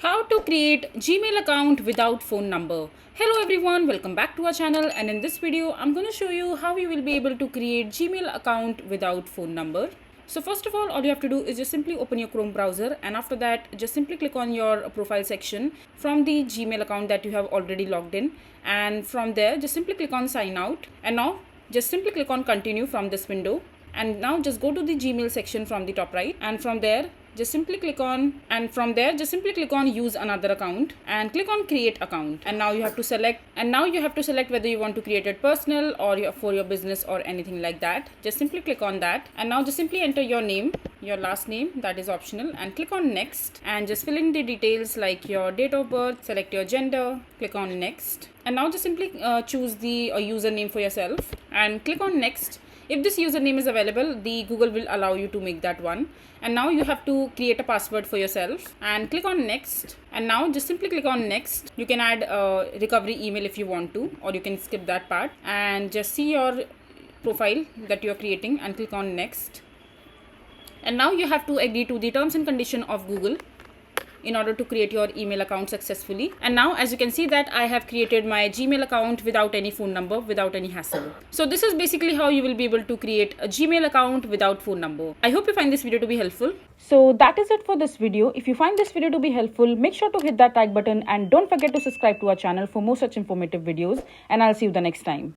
How to create Gmail account without phone number. Hello everyone, welcome back to our channel, and in this video I'm going to show you how you will be able to create Gmail account without phone number. So first of all you have to do is just simply open your Chrome browser, and after that just simply click on your profile section from the Gmail account that you have already logged in, and from there just simply click on sign out, and now just simply click on continue from this window. And now just go to the Gmail section from the top right, and from there just simply click on use another account and click on create account. And now you have to select whether you want to create it personal or for your business or anything like that. Just simply click on that, and now just simply enter your name, your last name, that is optional, and click on next, and just fill in the details like your date of birth, select your gender, click on next, and now just simply choose the username for yourself and click on next. If this username is available, the Google will allow you to make that one. And now you have to create a password for yourself and click on next. And now just simply click on next. You can add a recovery email if you want to, or you can skip that part and just see your profile that you are creating and click on next. And now you have to agree to the terms and condition of Google in order to create your email account successfully. And now as you can see that I have created my Gmail account without any phone number, without any hassle. So this is basically how you will be able to create a Gmail account without phone number. I hope you find this video to be helpful. So that is it for this video. If you find this video to be helpful, make sure to hit that like button and don't forget to subscribe to our channel for more such informative videos, and I'll see you the next time.